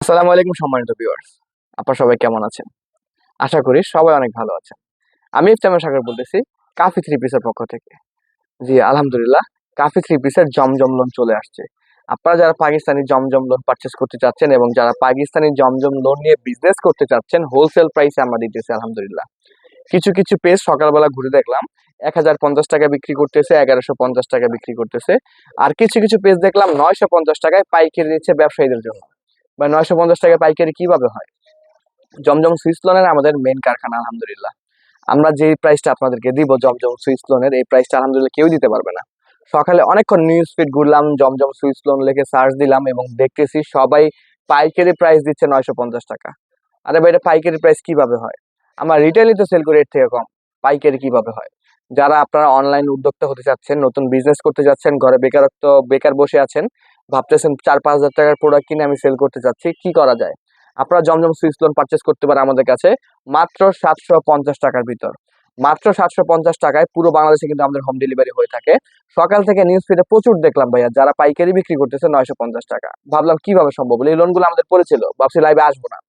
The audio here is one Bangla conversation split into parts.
আসসালামু আলাইকুম সম্মানিত ভিউয়ার্স, আপনারা সবাই কেমন আছেন? আশা করি সবাই অনেক ভালো আছেন। আমি ইফতেখার সাগর বলতেছি কাফি থ্রি পিসের পক্ষ থেকে। জি আলহামদুলিল্লাহ, কাফি থ্রি পিসের জমজম লোন চলে আসছে। আপনারা যারা পাকিস্তানি জমজম লোন পারচেজ করতে চাচ্ছেন এবং যারা পাকিস্তানি জমজম লোন নিয়ে বিজনেস করতে চাচ্ছেন, হোলসেল প্রাইসে আমরা দিতেছি আলহামদুলিল্লাহ। কিছু কিছু পেজ সকালবেলা ঘুরে দেখলাম 1050 টাকা বিক্রি করতেছে, 1150 টাকা বিক্রি করতেছে। আর কিছু কিছু পেজ দেখলাম 950 টাকায় পাইকারি দিচ্ছে ব্যবসায়ীদের জন্য। বা 950 টাকায় পাইকারি কিভাবে হয়? জমজম সুইস লোনের আমাদের মেইন কারখানা আলহামদুলিল্লাহ। আমরা যে প্রাইসটা আপনাদেরকে দিব জমজম সুইস লোনের, এই প্রাইসটা আলহামদুলিল্লাহ কেউ দিতে পারবে না। সকালে অনেকক্ষণ নিউজ ফিড ঘুরলাম, জমজম সুইস লোন লিখে সার্চ দিলাম এবং দেখতেছি সবাই পাইকারি প্রাইস দিচ্ছে 950 টাকা। আরে ভাই, এটা পাইকারি প্রাইস কিভাবে হয়? আমরা রিটেলই তো সেল করি এর থেকে কম, পাইকারি কিভাবে হয়? যারা আপনারা অনলাইন উদ্যোক্তা হতে চাচ্ছেন, নতুন বিজনেস করতে যাচ্ছেন, ঘরে বেকার বসে আছেন, ভাবতেছেন 4-5 হাজার টাকার প্রোডাক্ট কিনে আমি সেল করতে চাচ্ছি, কি করা যায়? আপনারা জমজম সুইস লোন পারচেস করতে পারেন আমাদের কাছে মাত্র 750 টাকার ভিতর। মাত্র 750 টাকায় পুরো বাংলাদেশে কিন্তু আমাদের হোম ডেলিভারি হয়ে থাকে। সকাল থেকে নিউজ ফিডে প্রচুর দেখলাম ভাইয়া যারা পাইকারি বিক্রি করতেছে 950 টাকা। ভাবলাম কিভাবে সম্ভব হলো? এই লোনগুলো আমাদের পড়েছিল, ভাবছি লাইভে আসবো না।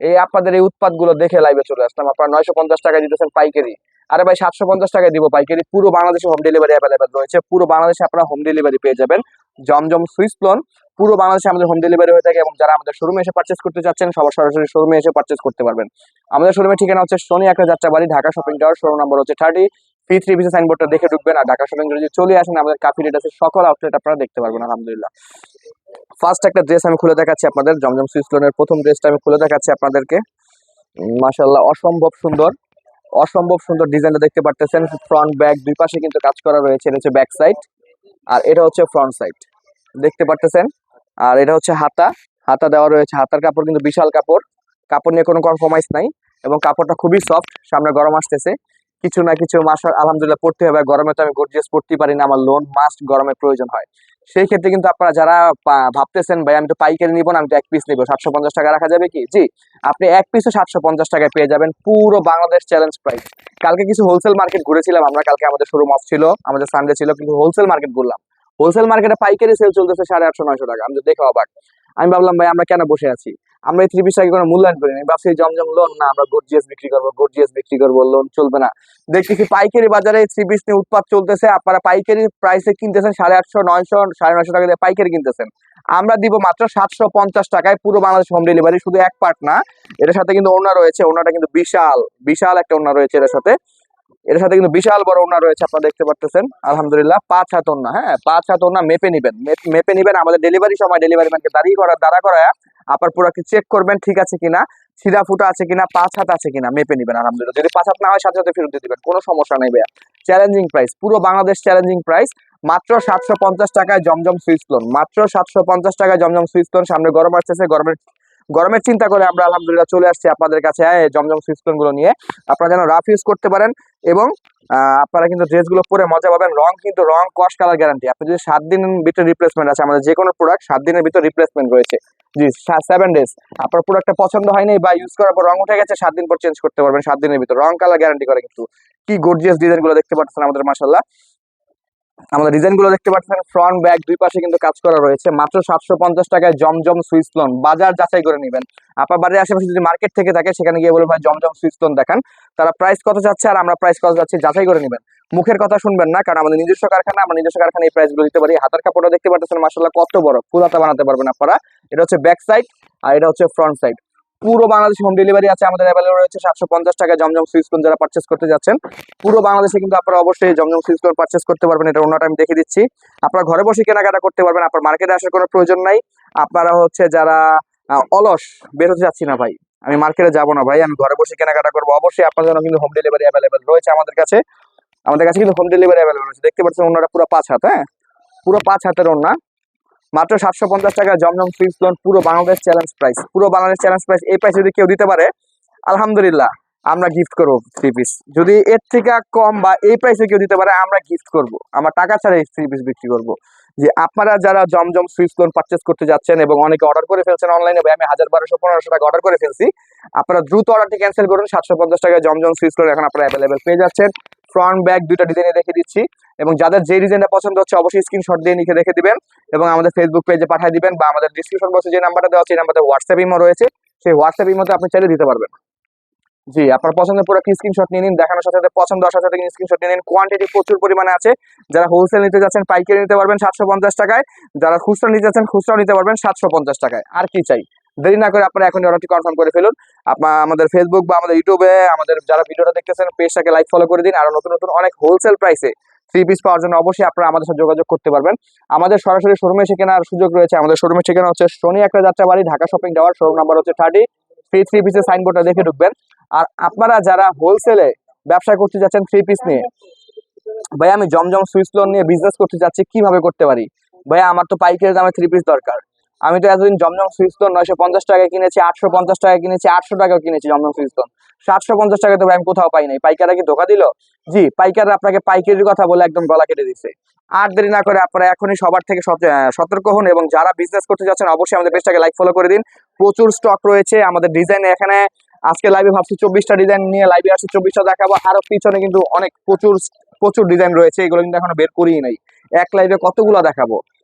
এই আপনাদের এই উৎপাদগুলো দেখে লাইভে চলে আসলাম। আপনারা 950 টাকায় দিতেছেন পাইকারি। আরে ভাই, 750 টাকায় দিব পাইকারি। পুরো বাংলাদেশে হোম ডেলিভারি অ্যাভেলেবেল রয়েছে। পুরো বাংলাদেশে আপনারা হোম ডেলিভারি পেয়ে যাবেন জমজম সুইস লোন। পুরো বাংলাদেশে আমাদের হোম ডেলিভারি হয়ে থাকে এবং যারা আমাদের শোরুমে এসে পারচেস করতে চাচ্ছেন সবার সরাসরি শোরুমে এসে পারচেস করতে পারবেন। আমাদের শোরুমের ঠিকানা হচ্ছে শনি একটা Jatrabari, Dhaka shopping tower, showroom number হচ্ছে 30। P3 পিসের সাইনবোর্ডটা দেখে ঢুকবেন। আর ঢাকা শপিং যদি চলে আসেন আমাদের কাফি রেটাসের সকল আউটলেট আপনারা দেখতে পারবেন আলহামদুলিল্লাহ। ফার্স্ট একটা ড্রেস আমি খুলে দেখাচ্ছি আপনাদের। জমজম সুইস লোনের প্রথম ড্রেসটা আমি খুলে দেখাচ্ছি আপনাদেরকে। মাশাআল্লাহ, অসম্ভব সুন্দর, অসম্ভব সুন্দর ডিজাইনটা দেখতে পারতেছেন। ফ্রন্ট ব্যাক দুই পাশে কিন্তু কাজ করা রয়েছে। এটা হচ্ছে ব্যাক সাইড আর এটা হচ্ছে ফ্রন্ট সাইড, দেখতে পারতেছেন। আর এটা হচ্ছে হাতা, হাতা দেওয়া রয়েছে। হাতার কাপড় কিন্তু বিশাল কাপড়, কাপড় নিয়ে কোনো কম্প্রোমাইজ নাই এবং কাপড়টা খুবই সফট। সামনে গরম আসতেছে, কিছু না কিছু মাসা আলহামদুলিল্লাহ পড়তে হবে। গরমে তো আমি গর্জিয়াস পড়তেই পারি না, আমার লোন মাস্ট গরমে প্রয়োজন হয়। সেই ক্ষেত্রে কিন্তু আপনারা যারা ভাবতেছেন ভাই আমি তো পাইকারি নিবো না, আমি তো এক পিস নিবো, 750 টাকা রাখা যাবে কি? জি, আপনি এক পিসে 750 টাকায় পেয়ে যাবেন পুরো বাংলাদেশ চ্যালেঞ্জ প্রাইস। কালকে কিছু হোলসেল মার্কেট ঘুরেছিলাম আমরা, কালকে আমাদের শোরুম অফ ছিল, আমাদের সানডে ছিল, কিন্তু হোলসেল মার্কেট ঘুরলাম। হোলসেল মার্কেটে পাইকারি সেল চলতেছে 850-900 টাকা। আমি তো দেখে অবাক। আমি ভাবলাম ভাই আমরা কেন বসে আছি, আমরা এই থ্রি পিসটাকে কোনো মূল্যায়ন করি না। ভাবছি জমজম লোন না, আমরা গর্জিয়াস বিক্রি করবো, গর্জিয়াস বিক্রি করবো, লোন চলবে না। দেখতেছি পাইকারি বাজারে থ্রি পিস নিয়ে উৎপাদ চলতেছে, আপনারা পাইকারি প্রাইসে কিনতেছেন 850, 900, 950 টাকা দিয়ে পাইকারি কিনতেছেন। আমরা দিব মাত্র 750 টাকায় পুরো বাংলাদেশ হোম ডেলিভারি। শুধু এক পার্ট না, এটার সাথে কিন্তু ওড়না রয়েছে। ওড়নাটা কিন্তু বিশাল বিশাল একটা ওড়না রয়েছে এটার সাথে। এর সাথে কিন্তু বিশাল বড় ওড়না রয়েছে, আপনারা দেখতে পারতেছেন আলহামদুলিল্লাহ। 5 হাত ওড়না, হ্যাঁ 5 হাত ওড়না। মেপে নিবেন, মেপে নিবেন। আমাদের ডেলিভারি সময় ডেলিভারি ম্যানকে দাঁড়া করায় আপনার পুরোকে চেক করবেন ঠিক আছে কিনা, ছিঁড়া ফুটা আছে কিনা, 5 হাত আছে কিনা, মেপে নিবেন আলহামদুলিল্লাহ। যদি 5 হাত না হয় সাথে সাথে ফেরত দিয়ে দিবেন, কোনো সমস্যা নেই ভাইয়া। চ্যালেঞ্জিং প্রাইস, পুরো বাংলাদেশ চ্যালেঞ্জিং প্রাইস। মাত্র 750 টাকায় জমজম সুইস লোন, মাত্র 750 টাকায় জমজম সুইস লোন। সামনে গরম আসতেছে, গরমের গরমের চিন্তা করে আমরা আলহামদুলিল্লাহ চলে আসছি আপনাদের কাছে জমজম সুইস লোন গুলো নিয়ে। আপনারা যেন রাফ ইউজ করতে পারেন এবং আপনারা কিন্তু ড্রেসগুলো পরে মজা পাবেন। রং কিন্তু রং কস কালার গ্যারান্টি। আপনি যদি 7 দিনের ভিতরে রিপ্লেসমেন্ট আছে, আমাদের যে কোনো প্রোডাক্ট 7 দিনের ভিতরে রিপ্লেসমেন্ট রয়েছে। জি 7 ডেজ। আপনার প্রোডাক্টটা পছন্দ হয়নি বা ইউজ করার পর রং উঠে গেছে, 7 দিন পর চেঞ্জ করতে পারবেন। 7 দিনের ভিতর রং কালার গ্যারান্টি করে। কিন্তু কি গর্জিয়াস ডিজাইন গুলো দেখতে পাচ্ছেন আমাদের, মাশাআল্লাহ। আমাদের ডিজাইন গুলো দেখতে পাচ্ছেন, ফ্রন্ট ব্যাক দুই পাশে কিন্তু কাজ করা রয়েছে। মাত্র 750 টাকায় জমজম সুইস লোন। বাজার যাচাই করে নেবেন। আপনার বাড়ির আশেপাশে যদি মার্কেট থেকে থাকে সেখানে গিয়ে বলবেন ভাই জমজম সুইস লোন দেখান, তারা প্রাইস কত চাচ্ছে আর আমরা প্রাইস কত যাচ্ছে যাচাই করে নেবেন। মুখের কথা শুনবেন না, কারণ আমাদের নিজস্ব কারখানা, আমরা নিজস্ব কারখানা এই প্রাইস গুলো দিতে পারি। হাতার কাপড়টা দেখতে পাচ্ছেন মাশাআল্লাহ কত বড়, ফুল হাতা বানাতে পারবেন আপনারা। এটা হচ্ছে ব্যাক সাইড আর এটা হচ্ছে ফ্রন্ট সাইড। পুরো বাংলাদেশে হোম ডেলিভারি আছে আমাদের অ্যাভেলেবল রয়েছে। 750 টাকায় জমজম সুইস লোন যারা পারচেস করতে যাচ্ছেন পুরো বাংলাদেশে কিন্তু আপনারা অবশ্যই জমজম সুইস লোন পারচেস করতে পারবেন। এটা অন্যটা আমি দেখে দিচ্ছি। আপনারা ঘরে বসে কেনাকাটা করতে পারবেন, আপনার মার্কেটে আসার কোনো প্রয়োজন নাই। আপনারা হচ্ছে যারা অলস, বের হতে যাচ্ছি না ভাই, আমি মার্কেটে যাবো না ভাই, আমি ঘরে বসে কেনাকাটা করবো, অবশ্যই আপনার জন্য কিন্তু হোম ডেলিভারি অ্যাভেলেবল রয়েছে আমাদের কাছে। আমাদের কাছে কিন্তু হোম ডেলিভারি অ্যাভেলেবল রয়েছে। দেখতে পাচ্ছেন ওনারা পুরো 5 হাত, হ্যাঁ পুরো 5 হাতের ওড়না। মাত্র 750 টাকায় জমজম সুইস লোন, পুরো বাংলাদেশ চ্যালেঞ্জ প্রাইস। পুরো বাংলাদেশ চ্যালেঞ্জ প্রাইস। এই প্রাইস যদি কেউ দিতে পারে আলহামদুলিল্লাহ আমরা গিফট করবো থ্রি পিস। যদি এর থেকে কম বা এই প্রাইসে কেউ দিতে পারে আমরা গিফট করব, আমার টাকা ছাড়া এই থ্রি পিস বিক্রি করবো। যে আপনারা যারা জমজম সুইস লোন পারচেস করতে যাচ্ছেন এবং অনেকে অর্ডার করে ফেলছেন অনলাইনে, ভাই আমি 1000, 1200, 1500 টাকা অর্ডার করে ফেলছি, আপনারা দ্রুত অর্ডারটি ক্যান্সেল করুন। 750 টাকায় জমজম সুইস লোন এখন আপনারা অ্যাভেলেবেল পেয়ে যাচ্ছেন। ফ্রন্ট ব্যাক দুইটা ডিজাইনে রেখে দিচ্ছি। এবং যাদের যে ডিজাইনটা পছন্দ হচ্ছে অবশ্যই স্ক্রিনশট দিয়ে লিখে রেখে দিবেন এবং আমাদের ফেসবুক পেজে পাঠিয়ে দিবেন, বা আমাদের ডিসক্রিপশন বক্সে যে নাম্বারটা দেওয়া আছে এই নাম্বারে হোয়াটসঅ্যাপ ইমো রয়েছে, সেই হোয়াটসঅ্যাপ ইমোতে আপনি চাইলে দিতে পারবেন। জি, আপনার পছন্দের পুরো স্ক্রিনশট নিয়ে নিন, দেখানোর সাথে সাথে পছন্দ আসার সাথে স্ক্রিনশট নিয়ে নিন। কোয়ান্টিটি প্রচুর পরিমাণে আছে। যারা হোলসেল নিতে যাচ্ছেন পাইকারি নিতে পারবেন 750 টাকায়, যারা খুচরা নিতে যাচ্ছেন খুচরা নিতে পারবেন 750 টাকায়। আর কি চাই? দেরি না করে আপনারা এখন অর্ডারটি কনফার্ম করে ফেলুন। আপনার আমাদের ফেসবুক বা আমাদের ইউটিউবে আমাদের যারা ভিডিওটা দেখতেছেন পেজটাকে লাইক ফলো করে দিন। আরো নতুন নতুন অনেক হোলসেল প্রাইসে 3 পিস পাওয়ার জন্য অবশ্যই আপনারা আমাদের সাথে যোগাযোগ করতে পারবেন। আমাদের সরাসরি শোরুমে এসে কেনার সুযোগ রয়েছে। আমাদের শোরুমের ঠিকানা হচ্ছে শনি একটা Jatrabari, Dhaka shopping tower, showroom number হচ্ছে 30। 3 পিসের সাইনবোর্ডটা দেখে ঢুকবেন। আর আপনারা যারা হোলসেলে ব্যবসা করতে যাচ্ছেন 3 পিস নিয়ে, ভাই আমি জমজম সুইস লোন নিয়ে বিজনেস করতে যাচ্ছি, কিভাবে করতে পারি? ভাই আমার তো পাইকারি দামে 3 পিস দরকার। আমি তো এতদিন জমজম সুইস লোন 950 টাকায় কিনেছি, 850 টাকায় কিনেছি, 800 টাকাও কিনেছি জমজম সুইস লোন। 750 টাকা তো ভাই আমি কোথাও পাই নাই। পাইকাররা কি ধোকা দিল? জি, পাইকাররা আপনাকে পাইকারির কথা বলে একদম গলা কেটে দিচ্ছে। আর দেরি না করে আপনারা এখনই সবার থেকে সতর্ক হন এবং যারা বিজনেস করতে যাচ্ছেন অবশ্যই আমাদের পেজটাকে লাইক ফলো করে দিন। প্রচুর স্টক রয়েছে আমাদের ডিজাইন। এখানে আজকে লাইভে ভাবছি 24টা ডিজাইন নিয়ে লাইভে আসছি, 24টা দেখাবো। আরো পিছনে কিন্তু অনেক প্রচুর প্রচুর ডিজাইন রয়েছে, এগুলো কিন্তু এখনো বের করিই নাই। এক লাইভে কতগুলো দেখাবো?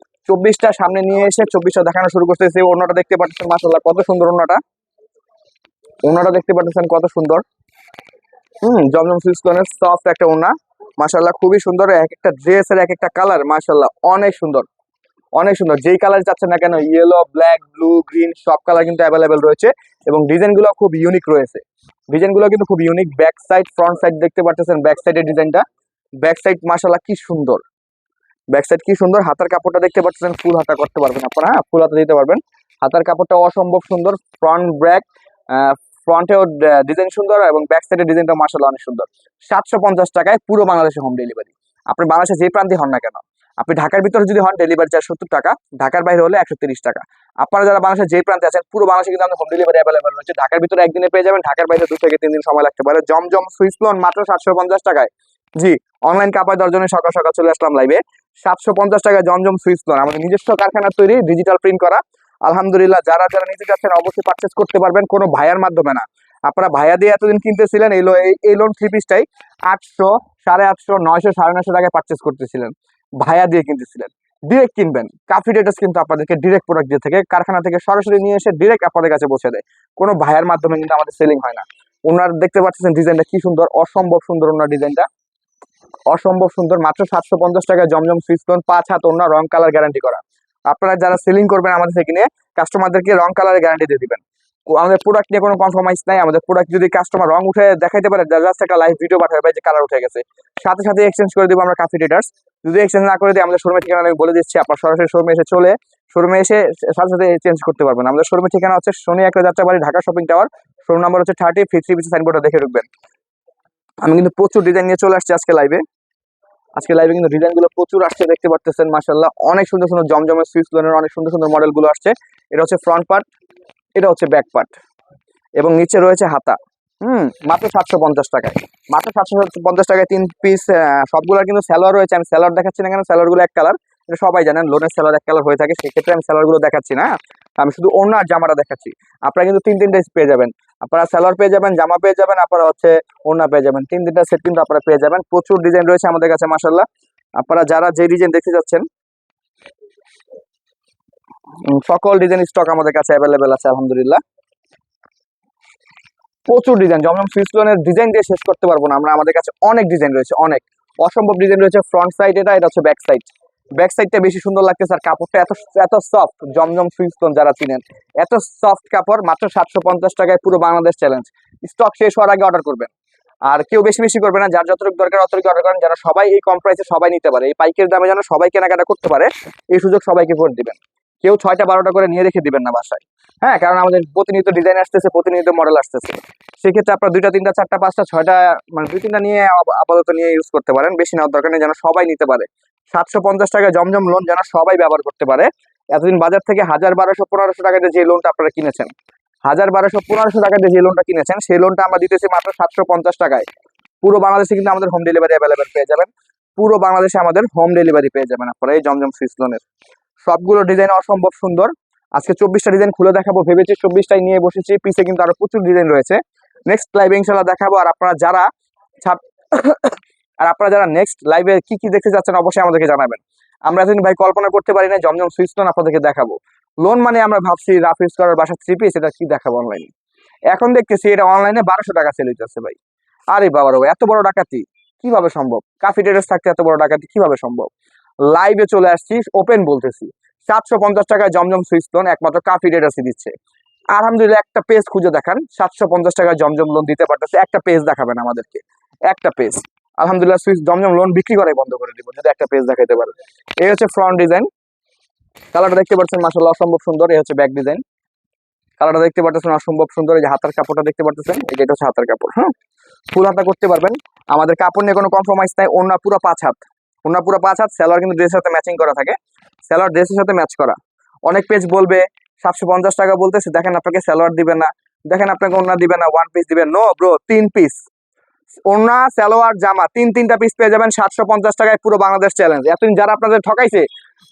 24টা সামনে নিয়ে এসে 24টা দেখানো শুরু করতেছি। ওড়নাটা দেখতে পাচ্ছেন মাশাআল্লাহ কত সুন্দর ওড়নাটা। ওড়নাটা দেখতে পাচ্ছেন কত সুন্দর। জমজম সিল্কনের সফট একটা ওড়না, মাশাআল্লাহ খুবই সুন্দর। এক একটা ড্রেসের এক একটা কালার মাশাআল্লাহ অনেক সুন্দর, অনেক সুন্দর। যেই কালার চাচ্ছেন না কেন, ইয়েলো, ব্ল্যাক, ব্লু, গ্রিন সব কালার কিন্তু অ্যাভেলেবেল রয়েছে এবং ডিজাইনগুলো খুব ইউনিক রয়েছে। ডিজাইনগুলো কিন্তু খুব unique. Back side front side দেখতে পাচ্ছেন, ব্যাক সাইডের ডিজাইনটা। ব্যাক সাইড মাশাআল্লাহ কি সুন্দর, ব্যাক সাইড কি সুন্দর। হাতার কাপড়টা দেখতে পাচ্ছেন, ফুল হাতা করতে পারবেন আপনারা, হ্যাঁ ফুল হাতা দিতে পারবেন। হাতার কাপড়টা অসম্ভব সুন্দর। ফ্রন্ট ব্যাক, ফ্রন্টেও ডিজাইন সুন্দর এবং ব্যাক সাইডের ডিজাইনটা মাশাআল্লাহ অনেক সুন্দর। 750 টাকায় পুরো বাংলাদেশে হোম ডেলিভারি। আপনি বাংলাদেশে যে প্রান্তে হন না কেন, আপনি ঢাকার ভিতরে যদি হন ডেলিভারি চার্জ 70 টাকা, ঢাকার বাইরে হলে 130 টাকা। আপনারা যারা বাংলাদেশের যে প্রান্তে আছেন পুরো বাংলাদেশে কিন্তু আমাদের হোম ডেলিভারি অ্যাভেলেবল রয়েছে। ঢাকার ভিতরে একদিনে পেয়ে যাবেন, ঢাকার বাইরে 2 থেকে 3 দিন সময় লাগতে পারে। জমজম সুইস লোন মাত্র 750 টাকায়। জি, অনলাইন কাপায় 10 জনের সকাল সকাল চলে আসলাম লাইভে। 750 টাকায় জমজম সুইস লোন, আমাদের নিজস্ব কারখানার তৈরি, ডিজিটাল প্রিন্ট করা। আলহামদুলিল্লাহ, যারা যারা নিতে যাচ্ছেন অবশ্যই পারচেস করতে পারবেন, কোনো ভাইয়ার মাধ্যমে না। আপনারা ভাইয়া দিয়ে এতদিন কিনতেছিলেন এই লোন 3 পিসটাই 800, 850, 900, 950 টাকায় পারচেস করতেছিলেন, ভাইয়া দিয়ে কিনতেছিলেন। ডিরেক্ট কিনবেন। কাফি ডেটাস কিন্তু আপনাদেরকে ডিরেক্ট প্রোডাক্ট দিয়ে থেকে কারখানা থেকে সরাসরি নিয়ে এসে ডিরেক্ট আপনাদের কাছে পৌঁছে দেয়। কোনো ভাইয়ার মাধ্যমে কিন্তু আমাদের সেলিং হয় না। ওনার দেখতে পাচ্ছেন ডিজাইনটা কি সুন্দর, অসম্ভব সুন্দর ওনার ডিজাইনটা, অসম্ভব সুন্দর। মাত্র 750 টাকায় জমজম সুইস লোন, 5 হাত ওড়না, রং কালার গ্যারান্টি করা। আপনারা যারা সেলিং করবেন আমাদের থেকে নিয়ে কাস্টমারদেরকে রং কালারের গ্যারান্টি দিয়ে দিবেন। আমাদের প্রোডাক্ট নিয়ে কোনো কম্প্রোমাইজ নাই। আমাদের প্রোডাক্ট যদি কাস্টমার রং উঠে দেখাইতে পারে, জাস্ট একটা লাইভ ভিডিও পাঠাবে ভাই যে কালার উঠে গেছে, সাথে সাথে এক্সচেঞ্জ করে দিব আমরা কাফি ডেটার্স। যদি এক্সচেঞ্জ না করে দিই আমাদের শোরুমের ঠিকানা আমি বলে দিচ্ছি, আপনার সরাসরি শোরুমে এসে শোরুমে এসে সাথে সাথে চেঞ্জ করতে পারবেন। আমাদের শোরুমের ঠিকানা হচ্ছে শনি একটা Jatrabari, Dhaka shopping tower, showroom number হচ্ছে 30। 3 পিসের সাইনবোর্ডটা দেখে ঢুকবেন। আমি কিন্তু প্রচুর ডিজাইন নিয়ে চলে আসছি আজকে লাইভে। আজকে লাইভে কিন্তু ডিজাইনগুলো প্রচুর আসছে, দেখতে পারতেছেন মাশাআল্লাহ অনেক সুন্দর সুন্দর জমজমের সুইস লোনের অনেক সুন্দর সুন্দর মডেলগুলো আসছে। এটা হচ্ছে ফ্রন্ট পার্ট, এটা হচ্ছে ব্যাক পার্ট এবং নিচে রয়েছে হাতা। মাত্র 750 টাকায়, মাত্র 750 টাকায় 3 পিস। সবগুলোর কিন্তু স্যালোয়ার রয়েছে। আমি স্যালোয়ার দেখাচ্ছি না কেন, স্যালোয়ারগুলো এক কালার, এটা সবাই জানেন লোনের স্যালোয়ার এক কালার হয়ে থাকে, সেক্ষেত্রে আমি স্যালোয়ারগুলো দেখাচ্ছি না, আমি শুধু ওড়না আর জামাটা দেখাচ্ছি। আপনারা কিন্তু 3-3টা পেয়ে যাবেন। আপনারা স্যালোয়ার পেয়ে যাবেন, জামা পেয়ে যাবেন, আপনারা হচ্ছে ওড়না পেয়ে যাবেন। 3-3টা সেট কিন্তু আপনারা পেয়ে যাবেন। প্রচুর ডিজাইন রয়েছে আমাদের কাছে মাশাআল্লাহ। আপনারা যারা যে ডিজাইন দেখতে যাচ্ছেন সকল ডিজাইন স্টক আমাদের কাছে অ্যাভেলেবেল আছে আলহামদুলিল্লাহ। প্রচুর ডিজাইন, জমজম সুইস লোনের ডিজাইন দিয়ে শেষ করতে পারবো না আমরা। আমাদের কাছে অনেক ডিজাইন রয়েছে, অনেক অসম্ভব ডিজাইন রয়েছে। ফ্রন্ট সাইড এটা হচ্ছে ব্যাক সাইড। ব্যাক সাইডটা বেশি সুন্দর লাগতেছে আর কাপড়টা এত এত সফট। জমজম সুইস লোন যারা চিনেন, এত সফট কাপড়। মাত্র 750 টাকায় পুরো বাংলাদেশ চ্যালেঞ্জ। স্টক শেষ হওয়ার আগে অর্ডার করবেন। আর কেউ বেশি বেশি করবে না, যার যতটুকু দরকার অতটুকু অর্ডার করেন, যারা সবাই এই কম প্রাইসে সবাই নিতে পারে, এই পাইকের দামে যেন সবাই কেনাকাটা করতে পারে, এই সুযোগ সবাইকে করে দিবেন। কেউ 6টা 12টা করে নিয়ে রেখে দিবেন না বাসায়, হ্যাঁ, কারণ আমাদের প্রতিনিয়ত ডিজাইন আসতেছে, প্রতিনিয়ত মডেল আসতেছে। সেক্ষেত্রে আপনার 2টা 3টা 4টা 5টা 6টা মানে 2-3টা নিয়ে আপাতত নিয়ে ইউজ করতে পারেন, বেশি নেওয়ার দরকার নেই, যেন সবাই নিতে পারে। 750 টাকা জমজম লোন যেন সবাই ব্যবহার করতে পারে। এতদিন বাজার থেকে 1000, 1200, 1500 টাকা দিয়ে যে লোনটা আপনারা কিনেছেন, 1000, 1200, 1500 টাকা দিয়ে যে লোনটা কিনেছেন, সেই লোনটা আমরা দিতেছি মাত্র 750 টাকায়। পুরো বাংলাদেশে কিন্তু আমাদের হোম ডেলিভারি অ্যাভেলেবেল পেয়ে যাবেন। পুরো বাংলাদেশে আমাদের হোম ডেলিভারি পেয়ে যাবেন আপনারা এই জমজম সুইস লোনের। সবগুলো ডিজাইন অসম্ভব সুন্দর। আজকে 24টা ডিজাইন খুলে দেখাবো ভেবেছি, 24টাই নিয়ে বসেছি। পিছে কিন্তু আরো প্রচুর ডিজাইন রয়েছে, নেক্সট লাইভে ইনশাআল্লাহ দেখাবো। আর আপনারা যারা আর আপনারা যারা নেক্সট লাইভে কি কি দেখতে যাচ্ছেন অবশ্যই আমাদেরকে জানাবেন। আমরা এতদিন ভাই কল্পনা করতে পারি না জমজম সুইচ লোন আপনাদেরকে দেখাবো। লোন মানে আমরা ভাবছি রাফ ইউজ করার বাসা 3 পিস, এটা কি দেখাবো অনলাইনে। এখন দেখতেছি এটা অনলাইনে 1200 টাকা সেল হইতেছে ভাই। আরে বাবা রে, এত বড় ডাকাতি কিভাবে সম্ভব? কাফি ট্রেডার্স থাকতে এত বড় ডাকাতি কিভাবে সম্ভব? লাইভে চলে আসছি, ওপেন বলতেছি 750 টাকায় জমজম সুইচ লোন একমাত্র কাফি ট্রেডার্সই দিচ্ছে। আলহামদুলিল্লাহ, একটা পেজ খুঁজে দেখান 750 টাকায় জমজম লোন দিতে পারতেছে। একটা পেজ দেখাবেন আমাদেরকে, একটা পেজ। আলহামদুলিল্লাহ সুইচ জমজম লোন বিক্রি করাই বন্ধ করে দিব যদি একটা পেজ দেখাইতে পারে। এই হচ্ছে ফ্রন্ট ডিজাইন, কালারটা দেখতে পাচ্ছেন মাশাআল্লাহ অসম্ভব সুন্দর। এই হচ্ছে ব্যাক ডিজাইন, কালারটা দেখতে পাচ্ছেন অসম্ভব সুন্দর। এই যে হাতার কাপড়টা দেখতে পাচ্ছেন, এটা হচ্ছে হাতার কাপড়। হ্যাঁ, ফুল হাতা করতে পারবেন, আমাদের কাপড় নিয়ে কোনো কম্প্রোমাইজ নাই। ওড়না পুরো 5 হাত, ওড়না পুরো 5 হাত। সেলোয়ার কিন্তু ড্রেসের সাথে ম্যাচিং করা থাকে, সেলোয়ার ড্রেসের সাথে ম্যাচ করা। অনেক পেজ বলবে 750 টাকা বলতেছে, দেখেন আপনাকে সেলোয়ার দিবে না, দেখেন আপনাকে ওড়না দিবে না, 1 পিস দিবে। নো ব্রো, 3 পিস ওড়না, সালোয়ার, জামা, তিনটা পিস পেয়ে যাবেন 750 টাকায়। পুরো বাংলাদেশ চ্যালেঞ্জ। এতদিন যারা আপনাদের ঠকাইছে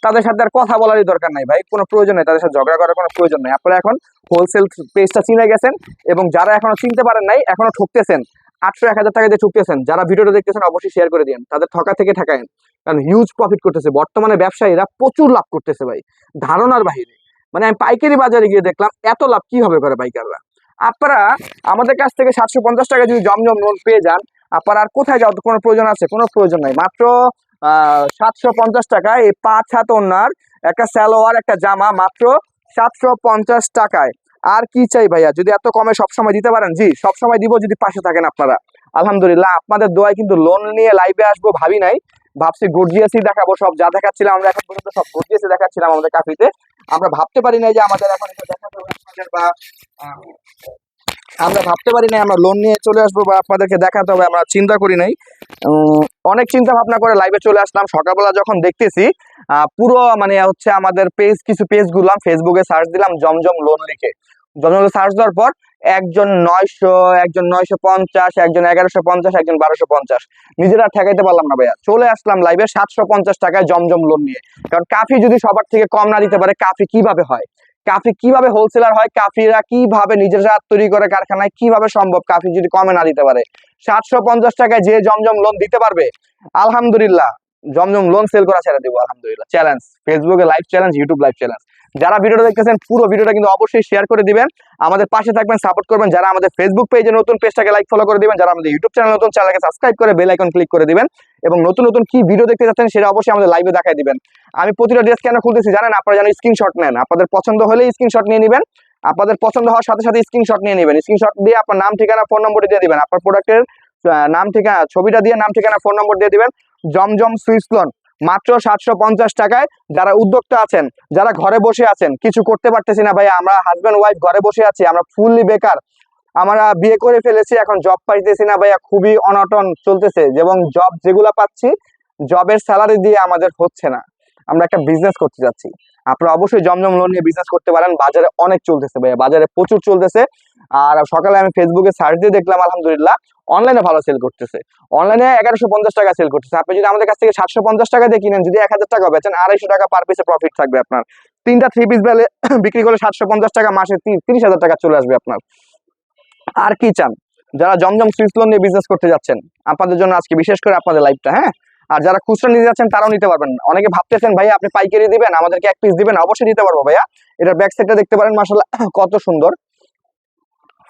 তাদের সাথে আর কথা বলারই দরকার নাই ভাই, কোনো প্রয়োজন নেই, তাদের সাথে ঝগড়া করার কোনো প্রয়োজন নেই। আপনারা এখন হোলসেল পেজটা চিনে গেছেন, এবং যারা এখনো চিনতে পারেন নাই, এখনো ঠকতেছেন 800-1000 টাকা দিয়ে ঠকতেছেন, যারা ভিডিওটা দেখতেছেন অবশ্যই শেয়ার করে দিন, তাদের ঠকা থেকে ঠেকায়েন। কারণ হিউজ প্রফিট করতেছে বর্তমানে ব্যবসায়ীরা, প্রচুর লাভ করতেছে ভাই, ধারণার বাহিরে। মানে আমি পাইকারি বাজারে গিয়ে দেখলাম এত লাভ কিভাবে করে পাইকাররা। আপনারা আমাদের কাছ থেকে 750 টাকা যদি জমজম লোন পেয়ে যান, আপনার আর কোথায় যাওয়ার কোনো প্রয়োজন আছে? কোনো প্রয়োজন নাই। মাত্র 750 টাকায় এই 5 হাত ওড়নার একটা সালোয়ার, একটা জামা, মাত্র 750 টাকায়। আর কি চাই ভাইয়া? যদি এত কমে সবসময় দিতে পারেন, জি সবসময় দিব যদি পাশে থাকেন আপনারা। আলহামদুলিল্লাহ, আপনাদের দোয়ায় কিন্তু লোন নিয়ে লাইভে আসবো ভাবি নাই, ভাবছি গর্জিয়াসই দেখাবো। সব যা দেখাচ্ছিলাম আমরা এখন পর্যন্ত সব গর্জিয়াসই দেখাচ্ছিলাম আমাদের কাফিতে। আমরা ভাবতে পারি নাই যে আমাদের এখন এটা দেখাতে হবে আপনাদের, বা আমরা ভাবতে পারি নাই আমরা লোন নিয়ে চলে আসবো বা আপনাদেরকে দেখাতে হবে, আমরা চিন্তা করি নাই। অনেক চিন্তা ভাবনা করে লাইভে চলে আসলাম। সকালবেলা যখন দেখতেছি পুরো মানে হচ্ছে আমাদের পেজ, কিছু পেজ গুলাম, ফেসবুকে সার্চ দিলাম জমজম লোন লিখে। জমজম সার্চ দেওয়ার পর একজন 900, একজন 950, একজন 1150, একজন 1250। নিজেরা ঠেকাইতে পারলাম না ভাইয়া, চলে আসলাম লাইভে 750 টাকায় জমজম লোন নিয়ে। কারণ কাফি যদি সবার থেকে কম না দিতে পারে, কাফি কিভাবে হয়? কাফি কিভাবে হোলসেলার হয়? কাফিরা কিভাবে নিজেরা তৈরি করে কারখানায়, কিভাবে সম্ভব কাফি যদি কমে না দিতে পারে? 750 টাকায় যে জমজম লোন দিতে পারবে, আলহামদুলিল্লাহ জমজম লোন সেল করা ছেড়ে দিব। আলহামদুলিল্লাহ, চ্যালেঞ্জ, ফেসবুকে live challenge, YouTube live challenge. যারা ভিডিওটা দেখতেছেন পুরো ভিডিওটা কিন্তু অবশ্যই শেয়ার করে দিবেন, আমাদের পাশে থাকবেন, সাপোর্ট করবেন। যারা আমাদের ফেসবুক পেজে নতুন, পেজটাকে লাইক ফলো করে দিবেন। যারা আমাদের ইউটিউব চ্যানেল নতুন, চ্যানেলকে সাবস্ক্রাইব করে বেল আইকন ক্লিক করে দিবেন, এবং নতুন নতুন কি ভিডিও দেখতে যাচ্ছেন সেটা অবশ্যই আমাদের লাইভে দেখাই দিবেন। আমি প্রতিটা ড্রেস কেন খুলতেছি জানেন? আপনারা যেন স্ক্রিনশট নেন, আপনাদের পছন্দ হলে স্ক্রিনশট নিয়ে নেবেন, আপনাদের পছন্দ হওয়ার সাথে সাথে স্ক্রিনশট নিয়ে নেবেন। স্ক্রিনশট দিয়ে আপনার নাম, ঠিকানা, ফোন নম্বর দিয়ে দিবেন, আপনার প্রোডাক্টের নাম, ঠিকানা, ছবিটা দিয়ে নাম, ঠিকানা, ফোন নম্বর দিয়ে দিবেন। জমজম সুইচ লোন মাত্র 750 টাকায়। যারা উদ্যোক্তা আছেন, যারা ঘরে বসে আছেন, কিছু করতে পারতেছি না ভাইয়া, আমরা হাজব্যান্ড ওয়াইফ ঘরে বসে আছি, আমরা ফুললি বেকার, আমরা বিয়ে করে ফেলেছি, এখন জব পাইতেছি না ভাইয়া, খুবই অনটন চলতেছে, এবং জব যেগুলা পাচ্ছি জবের স্যালারি দিয়ে আমাদের হচ্ছে না, আমরা একটা বিজনেস করতে যাচ্ছি। আপনারা অবশ্যই জমজম লোন নিয়ে বিজনেস করতে পারেন, বাজারে অনেক চলতেছে ভাইয়া, বাজারে প্রচুর চলতেছে। আর সকালে আমি ফেসবুকে সার্চ দিয়ে দেখলাম আলহামদুলিল্লাহ অনলাইনে ভালো সেল করতেছে, অনলাইনে 1150 টাকা সেল করতেছে। আপনি যদি আমাদের কাছ থেকে 750 টাকা দিয়ে কিনেন, যদি 1000 টাকা বেচেন, 250 টাকা পার পিসে প্রফিট থাকবে আপনার। 3টা 3 পিস বিক্রি করলে 750 টাকা, মাসে 30,000 টাকা চলে আসবে আপনার। আর কি চান? যারা জমজম সুইচ লোন নিয়ে বিজনেস করতে যাচ্ছেন, আপনাদের জন্য আজকে বিশেষ করে আপনাদের লাইভটা। হ্যাঁ, আর যারা খুচরা নিতে যাচ্ছেন তারাও নিতে পারবেন। অনেকে ভাবতেছেন ভাইয়া আপনি পাইকারি দিবেন, আমাদেরকে 1 পিস দিবেন, অবশ্যই দিতে পারবো ভাইয়া। এটার ব্যাক সাইডটা দেখতে পারেন, মাশাআল্লাহ কত সুন্দর,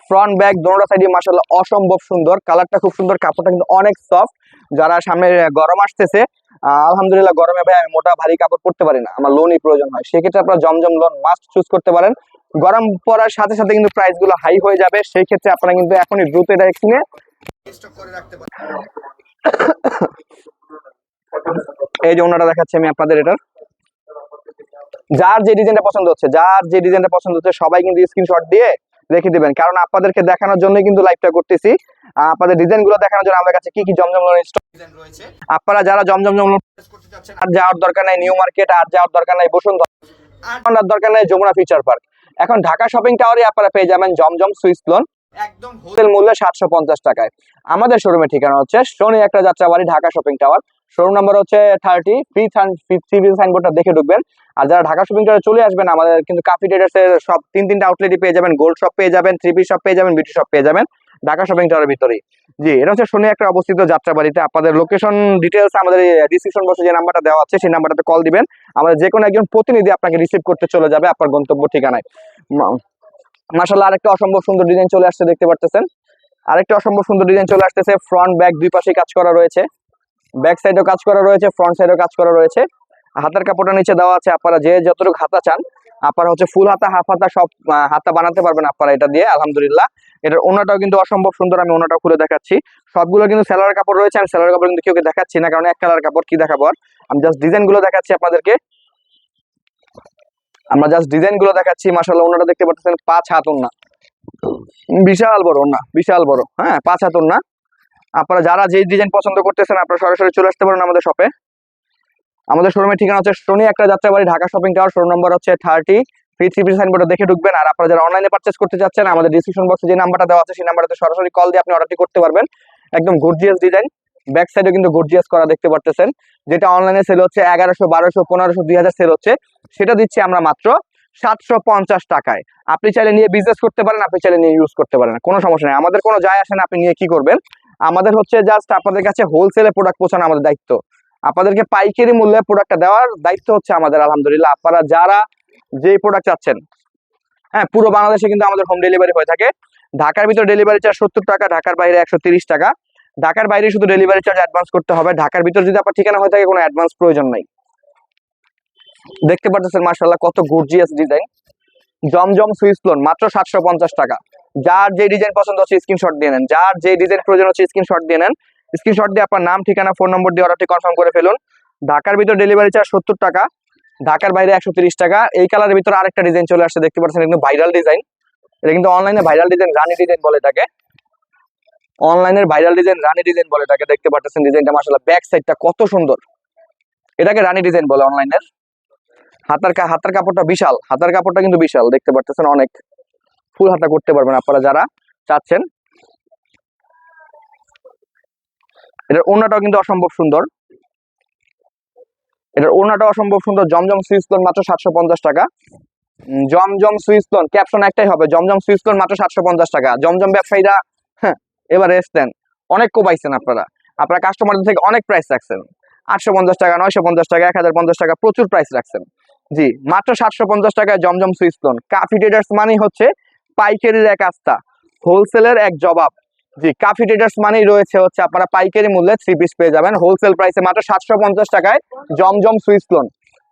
ফ্রন্ট ব্যাক দোনোটা সাইডে মাশাআল্লাহ অসম্ভব সুন্দর, কালারটা খুব সুন্দর, কাপড়টা কিন্তু অনেক সফট। যারা সামনে গরম আসতেছে, আলহামদুলিল্লাহ গরমে ভাই আমি মোটা ভারী কাপড় পরতে পারি না, আমার লোনই প্রয়োজন হয়, সেক্ষেত্রে আপনারা জমজম লোন মাস্ট চুজ করতে পারেন। গরম পড়ার সাথে সাথে কিন্তু প্রাইস গুলো হাই হয়ে যাবে, সেই ক্ষেত্রে আপনারা কিন্তু এখনই দ্রুত এটা কিনে স্টক করে রাখতে পারেন। এই যে ওনাটা দেখাচ্ছি আমি আপনাদের, এটার যার যে ডিজাইনটা পছন্দ হচ্ছে, যার যে ডিজাইনটা পছন্দ হচ্ছে সবাই কিন্তু স্ক্রিনশট দিয়ে রেখে দিবেন, কারণ আপনাদেরকে দেখানোর জন্য কিন্তু লাইভটা করতেছি, আপনাদের ডিজাইন গুলো দেখানোর জন্য আমাদের কাছে কি কি জমজম লোনের স্টক ডিজাইন রয়েছে। আপনারা যারা জমজম লোন করতে চাচ্ছেন, আর যাওয়ার দরকার নাই নিউ মার্কেট, আর যাওয়ার দরকার নাই বসুন্ধরা, আর দরকার নাই যমুনা ফিউচার পার্ক, এখন ঢাকা শপিং টাওয়ারে আপনারা পেয়ে যাবেন জমজম সুইচ লোন একদম হোলসেল মূল্যে 750 টাকায়। আমাদের শোরুমের ঠিকানা হচ্ছে শনি একটা Jatrabari, Dhaka shopping tower, showroom number হচ্ছে 30, ফ্রি সাইনবোর্ডটা দেখে ঢুকবেন। আর যারা ঢাকা শপিং টাওয়ারে চলে আসবেন, আমাদের কিন্তু কাফি ট্রেডার্স এর সব 3টা আউটলেটই পেয়ে যাবেন, গোল্ড শপ পেয়ে যাবেন, 3 পিস শপ পেয়ে যাবেন, বিউটি শপ পেয়ে যাবেন। ঢাকা শপিং টাওয়ারের ভিতরেই। জি, এটা হচ্ছে শনি একটা অবস্থিত যাত্রাবাড়িতে। আপনাদের লোকেশন ডিটেলস আমাদের ডিসক্রিপশন বক্সে যে নাম্বারটা দেওয়া আছে সেই নাম্বারটাতে কল দিবেন, আমাদের যে কোনো একজন প্রতিনিধি আপনাকে রিসিভ করতে চলে যাবে আপনার গন্তব্য ঠিকানায়। মাশাআল্লাহ, আরেকটা অসম্ভব সুন্দর ডিজাইন চলে আসছে দেখতে পারতেছেন। আরেকটা অসম্ভব সুন্দর ডিজাইন চলে আসতেছে, ফ্রন্ট ব্যাক দুই পাশেই কাজ করা রয়েছে, ব্যাক সাইডেও কাজ করা রয়েছে, ফ্রন্ট সাইডেও কাজ করা রয়েছে। হাতার কাপড়টা নিচে দেওয়া আছে, আপনারা যে যতটুকু হাতা চান আপনারা হচ্ছে ফুল হাতা হাফ হাতা সব হাতা বানাতে পারবেন আপনারা এটা দিয়ে আলহামদুলিল্লাহ। এটার ওনাটাও কিন্তু অসম্ভব সুন্দর, আমি ওনাটাও খুলে দেখাচ্ছি। সবগুলো কিন্তু সেলার কাপড় রয়েছে, আমি সেলার কাপড় কিন্তু কেউ দেখাচ্ছি না, কারণ এক কালার কাপড় কি দেখাবো আর। আমি জাস্ট ডিজাইন গুলো দেখাচ্ছি আপনাদেরকে, আমরা জাস্ট ডিজাইন গুলো দেখাচ্ছি। মাশাআল্লাহ, ওনাটা দেখতে পাচ্ছেন 5 হাত ওনা, বিশাল বড় ওনা, বিশাল বড়, হ্যাঁ 5 হাত ওনা। আপনারা যারা যে ডিজাইন পছন্দ করতেছেন আপনারা সরাসরি চলে আসতে পারেন আমাদের শপে। আমাদের শোরুমের ঠিকানা হচ্ছে শনি একটা Jatrabari, Dhaka shopping tower, showroom নম্বর হচ্ছে 30। ফ্রি সাইনবোর্ডে দেখে ঢুকবেন। আর আপনারা যারা অনলাইনে পারচেজ করতে যাচ্ছেন আমাদের ডিসক্রিপশন বক্সে যে নাম্বারটা দেওয়া আছে সেই নাম্বারটাতে সরাসরি কল দিয়ে আপনি অর্ডারটি করতে পারবেন। একদম গর্জিয়াস ডিজাইন, ব্যাক সাইডে কিন্তু গর্জিয়াস করা দেখতে পারতেছেন। যেটা অনলাইনে সেল হচ্ছে 1100, 1200, 1500, 2000 সেল হচ্ছে, সেটা দিচ্ছি আমরা মাত্র 750 টাকায়। আপনি চাইলে নিয়ে বিজনেস করতে পারেন, আপনি চাইলে নিয়ে ইউজ করতে পারেন, কোনো সমস্যা নেই, আমাদের কোনো যায় আসে না আপনি নিয়ে কি করবেন। আমাদের হচ্ছে জাস্ট আপনাদের কাছে হোলসেলে প্রোডাক্ট পৌঁছানো আমাদের দায়িত্ব, আপনাদেরকে পাইকারি মূল্যে প্রোডাক্টটা দেওয়ার দায়িত্ব হচ্ছে আমাদের আলহামদুলিল্লাহ। আপনারা যারা যে প্রোডাক্ট চাচ্ছেন, হ্যাঁ পুরো বাংলাদেশে কিন্তু আমাদের হোম ডেলিভারি হয়ে থাকে। ঢাকার ভিতরে ডেলিভারি চার্জ 70 টাকা, ঢাকার বাইরে 130 টাকা। ঢাকার বাইরে শুধু ডেলিভারি চার্জ অ্যাডভান্স করতে হবে, ঢাকার ভিতরে যদি আপনার ঠিকানা হয়ে থাকে কোনো অ্যাডভান্স প্রয়োজন নাই। দেখতে পাচ্ছেন মাশাআল্লাহ কত গর্জিয়াস ডিজাইন, জমজম সুইস লোন মাত্র 750 টাকা। যার যে ডিজাইন পছন্দ হচ্ছে স্ক্রিনশট দিয়ে নেন, যার যে ডিজাইন প্রয়োজন হচ্ছে স্ক্রিনশট দিয়ে নেন। স্ক্রিনশট দিয়ে আপনার নাম, ঠিকানা, ফোন নম্বর দিয়ে অর্ডারটি কনফার্ম করে ফেলুন। ঢাকার ভিতর ডেলিভারি চার্জ 70 টাকা, ঢাকার বাইরে 130 টাকা। এই কালারের ভিতরে আরেকটা ডিজাইন চলে আসছে দেখতে পাচ্ছেন, কিন্তু ভাইরাল ডিজাইন, এটা কিন্তু অনলাইনে ভাইরাল ডিজাইন, রানী ডিজাইন বলে এটাকে, অনলাইনের ভাইরাল ডিজাইন রানী ডিজাইন বলে এটাকে। দেখতে পাচ্ছেন ডিজাইনটা মাশাআল্লাহ, ব্যাক সাইডটা কত সুন্দর, এটাকে রানী ডিজাইন বলে অনলাইনের। হাতার কাপড়টা বিশাল, হাতার কাপড়টা কিন্তু বিশাল, দেখতে পাচ্ছেন অনেক ফুল হাতা করতে পারবেন আপনারা যারা চাচ্ছেন। এটার ওড়নাটাও কিন্তু অসম্ভব সুন্দর, এটার ওড়নাটাও অসম্ভব সুন্দর। জমজম সুইস লোন মাত্র 750 টাকা। জমজম সুইস লোন, ক্যাপশন একটাই হবে, জমজম সুইস লোন মাত্র 750 টাকা। জমজম ব্যবসায়ীরা হ্যাঁ এবার রেস্ট দেন, অনেক কোপাইছেন আপনারা, আপনারা কাস্টমারদের থেকে অনেক প্রাইস রাখছেন, 850 টাকা, 950 টাকা, 1050 টাকা, প্রচুর প্রাইস রাখছেন। জি, মাত্র 750 টাকায় জমজম সুইস লোন। কাফি ট্রেডার্স মানে হচ্ছে পাইকারির এক আস্থা, হোলসেলের এক জবাব। জি, কাফি ট্রেডার্স মানেই রয়েছে হচ্ছে আপনারা পাইকারি মূল্যে 3 পিস পেয়ে যাবেন হোলসেল প্রাইসে মাত্র 750 টাকায় জমজম সুইস লোন।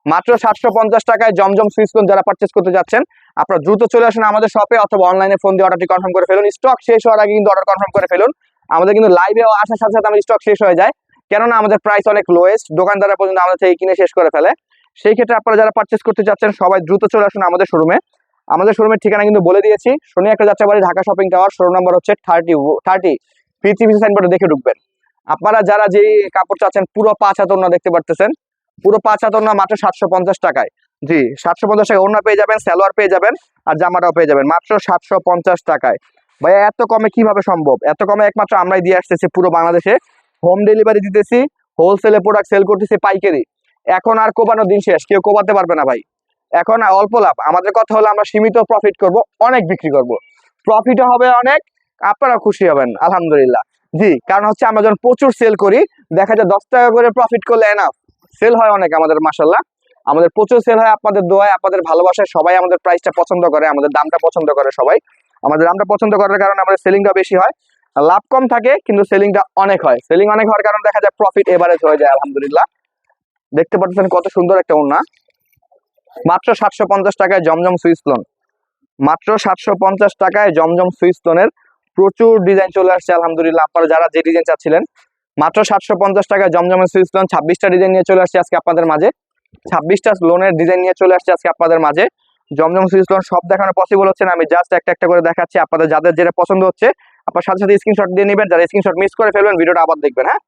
মাত্র 750 টাকায় জমজম সুইস লোন যারা পারচেজ করতে যাচ্ছেন আপনারা দ্রুত চলে আসুন আমাদের শপে, অথবা অনলাইনে ফোন দিয়ে অর্ডারটি কনফার্ম করে ফেলুন। স্টক শেষ হওয়ার আগে কিন্তু অর্ডার কনফার্ম করে ফেলুন। আমাদের কিন্তু লাইভে আসার সাথে সাথে আমাদের স্টক শেষ হয়ে যায়, কেননা আমাদের প্রাইস অনেক লোয়েস্ট, দোকানদাররা পর্যন্ত আমাদের থেকে কিনে শেষ করে ফেলে। সেই ক্ষেত্রে আপনারা যারা পারচেজ করতে যাচ্ছেন সবাই দ্রুত চলে আসুন আমাদের শোরুমে। আমাদের শোরুমের ঠিকানা কিন্তু বলে দিয়েছি, শনি একটা Jatrabari, Dhaka shopping tower, showroom number হচ্ছে 30। ফ্রি সাইনবোর্ডে দেখে ঢুকবেন। আপনারা যারা যে কাপড় চাচ্ছেন পুরো 5 হাত ওড়না দেখতে পারতেছেন, পুরো 5 হাত ওড়না মাত্র 750 টাকায়। জি, 750 টাকায় ওড়না পেয়ে যাবেন, সালোয়ার পেয়ে যাবেন, আর জামাটাও পেয়ে যাবেন মাত্র 750 টাকায়। ভাইয়া এত কমে কিভাবে সম্ভব? এত কমে একমাত্র আমরাই দিয়ে আসতেছি পুরো বাংলাদেশে, হোম ডেলিভারি দিতেছি, হোলসেলে প্রোডাক্ট সেল করতেছি পাইকারি। এখন আর কোবানোর দিন শেষ, কেউ কোবাতে পারবে না ভাই, এখন অল্প লাভ। আমাদের কথা হলো আমরা সীমিত প্রফিট করব, অনেক বিক্রি করব, প্রফিটও হবে অনেক, আপনারা খুশি হবেন আলহামদুলিল্লাহ। জি, কারণ হচ্ছে আমরা যখন প্রচুর সেল করি দেখা যায় 10 টাকা করে প্রফিট করলে এনাফ, সেল হয় অনেক আমাদের মাশাআল্লাহ, আমাদের প্রচুর সেল হয় আপনাদের দোয়ায়, আপনাদের ভালোবাসায়। সবাই আমাদের প্রাইসটা পছন্দ করে, আমাদের দামটা পছন্দ করে, সবাই আমাদের দামটা পছন্দ করার কারণে আমাদের সেলিংটা বেশি হয়, লাভ কম থাকে কিন্তু সেলিংটা অনেক হয়। সেলিং অনেক হওয়ার কারণে দেখা যায় প্রফিট এভারেজ হয়ে যায় আলহামদুলিল্লাহ। দেখতে পাচ্ছেন কত সুন্দর একটা ওড়না, মাত্র 750 টাকায় জমজম সুইস লোন, মাত্র 750 টাকায় জমজম সুইস লোনের প্রচুর ডিজাইন চলে আসছে আলহামদুলিল্লাহ। আপনারা যারা যে ডিজাইন চাচ্ছিলেন মাত্র 750 টাকায় জমজমের সুইস লোন। 26টা ডিজাইন নিয়ে চলে আসছে আজকে আপনাদের মাঝে, 26টা লোনের ডিজাইন নিয়ে চলে আসছে আজকে আপনাদের মাঝে। জমজম সুইস লোন সব দেখানো পসিবল হচ্ছে না, আমি জাস্ট একটা একটা করে দেখাচ্ছি। আপনাদের যাদের যেটা পছন্দ হচ্ছে আপনার সাথে সাথে স্ক্রিনশট দিয়ে নেবেন, যারা স্ক্রিনশট মিস করে ফেলবেন ভিডিওটা আবার দেখবেন। হ্যাঁ,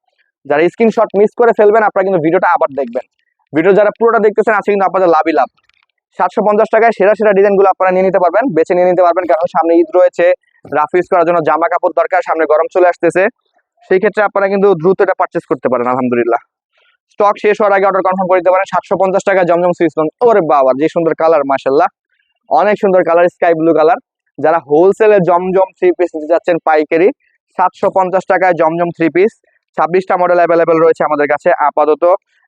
যারা স্ক্রিনশট মিস করে ফেলবেন আপনারা কিন্তু ভিডিওটা আবার দেখবেন। ভিডিও যারা পুরোটা দেখতেছেন আছে কিন্তু আপনাদের লাভই লাভ। 750 টাকায় সেরা সেরা ডিজাইনগুলো আপনারা নিয়ে নিতে পারবেন, বেছে নিয়ে নিতে পারবেন, কারণ সামনে ঈদ রয়েছে, রাফ ইউজ করার জন্য জামা কাপড় দরকার, সামনে গরম চলে আসতেছে, সেই ক্ষেত্রে আপনারা কিন্তু দ্রুত এটা পারচেস করতে পারেন আলহামদুলিল্লাহ। স্টক শেষ হওয়ার আগে অর্ডার কনফার্ম করে দিতে পারেন। 750 টাকা জমজম সুইস লোন। ওরে বাবা যে সুন্দর কালার, মাশাআল্লাহ অনেক সুন্দর কালার, স্কাই ব্লু কালার, যারা হোলসেলে জমজম 3 পিস নিতে যাচ্ছেন পাইকারি 750 টাকায় জমজম 3 পিস 26টা মডেল অ্যাভেলেবেল রয়েছে আমাদের কাছে। আপাতত